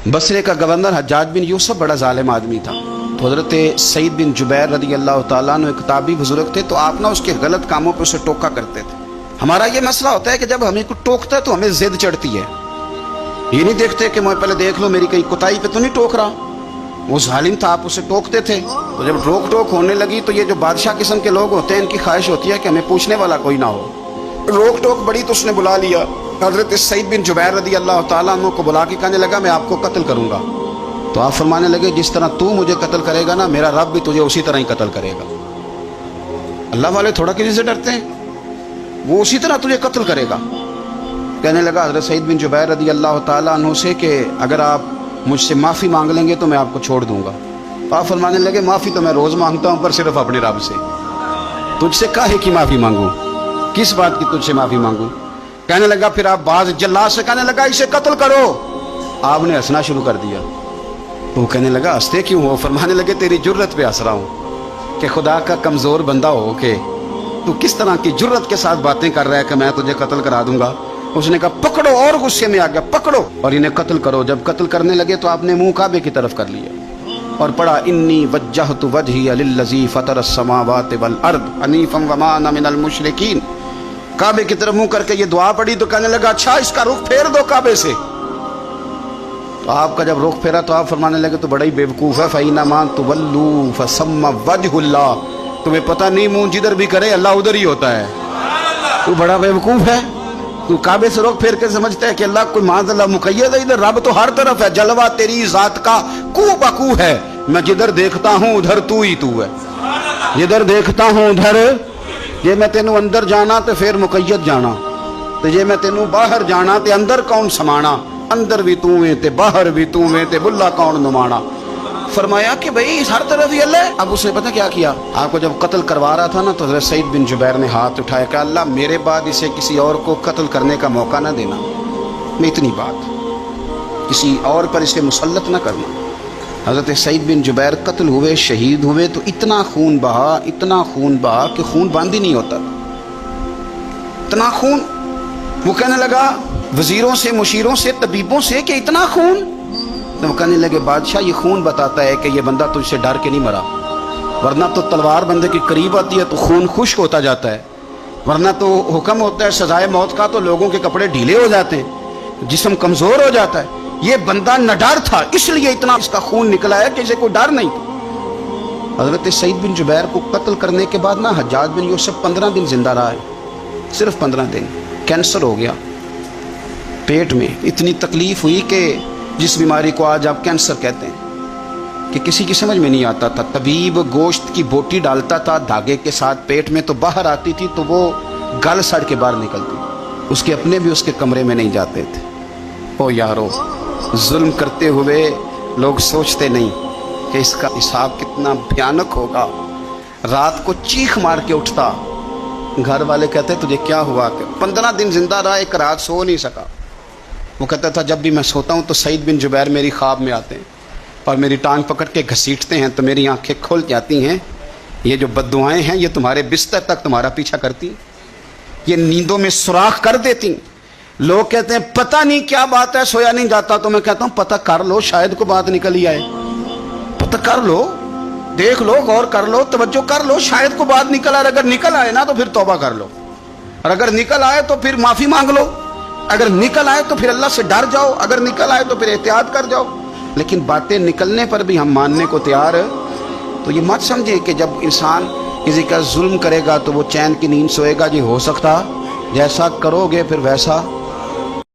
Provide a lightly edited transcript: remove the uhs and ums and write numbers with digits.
बसरे का गवर्नर हज्जाज बिन यूसुफ बड़ा जालिम आदमी था। तो हजरत सईद बिन जुबैर रदी अल्लाह तआला अन्हु एक किताबी बुजुर्ग थे, तो आप ना उसके गलत कामों पे उसे टोका करते थे। हमारा ये मसला होता है कि जब हमें कुछ टोकता है तो हमें जिद चढ़ती है, ये नहीं देखते कि मैं पहले देख लो मेरी कहीं कुताई पे तो नहीं टोक रहा। वो जालिम था, आप उसे टोकते थे। तो जब रोक टोक होने लगी तो ये जो बादशाह किस्म के लोग होते हैं, इनकी ख्वाहिश होती है कि हमें पूछने वाला कोई ना हो। रोक टोक बड़ी तो उसने बुला लिया हजरत सईद बिन जुबैर रदी अल्लाह तआला अन्हु को, बुला के कहने लगा मैं आपको कत्ल करूंगा। तो आप फरमाने लगे जिस तरह तू मुझे कत्ल करेगा ना, मेरा रब भी तुझे उसी तरह ही कत्ल करेगा। अल्लाह वाले थोड़ा किसी से डरते हैं, वो उसी तरह तुझे कत्ल करेगा। कहने लगा हजरत सईद बिन जुबैर रदी अल्लाह तआला अन्हु से कि अगर आप मुझसे माफ़ी मांग लेंगे तो मैं आपको छोड़ दूंगा। तो आप फरमाने लगे माफ़ी तो मैं रोज़ मांगता हूँ, पर सिर्फ अपने रब से। तुझसे काहे की माफ़ी मांगूँ, किस बात की तुझसे माफ़ी मांगूँ। कहने लगा फिर आप बाज जल्लाद से कहने लगा इसे कत्ल करो। आपने हंसना शुरू कर दिया। तो वो कहने लगा हंसते क्यों हो। फरमाने लगे तेरी जुर्रत पे हंस रहा हूँ कि खुदा का कमज़ोर बंदा हो के तू किस तरह की जुर्रत के साथ बातें कर रहा है कि मैं तुझे कत्ल करा दूंगा। उसने कहा पकड़ो, और गुस्से में आ गया, पकड़ो और इन्हें कत्ल करो। जब कत्ल करने लगे तो आपने मुंह काबे की तरफ कर लिया और पढ़ा इन्नी वज्जहतु वजही लिल्लज़ी फतरस समावाति वल अर्द हनीफम वमा अना मिनल मुशरिकीन। काबे की तरफ मुंह करके ये दुआ पड़ी तो कहने लगा अच्छा इसका रुख फेर दो काबे से। तो आपका जब रुख फेरा तो आप फरमाने लगे तो बड़ा ही बेवकूफ़ है, फ़इन्नमा तुवल्लू फसम्मा वजहुल्लाह। तुम्हें पता नहीं मुंह जिधर भी करे अल्लाह उधर ही होता है। तू बड़ा बेवकूफ़ है, तू काबे से रुख फेर के समझता है कि अल्लाह कोई माज़अल्लाह मुक़य्यद है। इधर रब तो हर तरफ है, जलवा तेरी ज़ात का कू बकू है। मैं जिधर देखता हूँ उधर तू ही तू है, जिधर देखता हूँ उधर। जे मैं तेनू अंदर जाना तो फिर मुक़य्यद जाना, तो जे मैं तेनू बाहर जाना तो अंदर कौन समाना। अंदर भी तू है ते बाहर भी तू है ते बुल्ला कौन नुमाना। फरमाया कि भाई हर तरफ ही अल्लाह है। अब उसने पता क्या किया, आपको जब कत्ल करवा रहा था ना तो हज़रत सईद बिन जुबैर ने हाथ उठाया कि अल्लाह मेरे बाद इसे किसी और को कत्ल करने का मौका ना देना। मैं इतनी बात किसी और पर इसे मुसल्लत ना करना। हज़रत सईद बिन जुबैर कत्ल हुए, शहीद हुए तो इतना खून बहा, इतना खून बहा कि खून बंद ही नहीं होता, इतना खून। वो कहने लगा वजीरों से, मुशीरों से, तबीबों से कि इतना खून। तो वो कहने लगे बादशाह ये खून बताता है कि ये बंदा तुझसे डर के नहीं मरा, वरना तो तलवार बंदे के करीब आती है तो खून खुश्क होता जाता है, वरना तो हुक्म होता है सजाए मौत का तो लोगों के कपड़े ढीले हो जाते हैं, जिस्म कमज़ोर हो जाता है। ये बंदा नडर था इसलिए इतना इसका खून निकला है कि इसे कोई डर नहीं था। हज़रत सईद बिन जुबैर को कत्ल करने के बाद ना हज्जाज बिन यूसुफ 15 दिन जिंदा रहा है, सिर्फ 15 दिन। कैंसर हो गया पेट में, इतनी तकलीफ हुई कि जिस बीमारी को आज आप कैंसर कहते हैं कि किसी की समझ में नहीं आता था। तबीब गोश्त की बोटी डालता था धागे के साथ पेट में, तो बाहर आती थी तो वो गल सड़ के बाहर निकलती, उसके अपने भी उसके कमरे में नहीं जाते थे। ओ यारो, जुल्म करते हुए लोग सोचते नहीं कि इसका हिसाब कितना भयानक होगा। रात को चीख मार के उठता, घर वाले कहते तुझे क्या हुआ। 15 दिन जिंदा रहा, एक रात सो नहीं सका। वो कहता था जब भी मैं सोता हूँ तो सईद बिन जुबैर मेरी ख्वाब में आते हैं और मेरी टांग पकड़ के घसीटते हैं तो मेरी आंखें खुल जाती हैं। ये जो बद्दुआएं हैं ये तुम्हारे बिस्तर तक तुम्हारा पीछा करती, ये नींदों में सुराख कर देती। लोग कहते हैं पता नहीं क्या बात है सोया नहीं जाता, तो मैं कहता हूँ पता कर लो, शायद को बात निकल ही आए। पता कर लो, देख लो, गौर कर लो, तवज्जो कर लो, शायद को बात निकल आए। अगर निकल आए ना तो फिर तौबा कर लो, और अगर निकल आए तो फिर माफ़ी मांग लो, अगर निकल आए तो फिर अल्लाह से डर जाओ, अगर निकल आए तो फिर एहतियात कर जाओ। लेकिन बातें निकलने पर भी हम मानने को तैयार है। तो ये मत समझे कि जब इंसान किसी का जुल्म करेगा तो वो चैन की नींद सोएगा। जी हो सकता जैसा करोगे फिर वैसा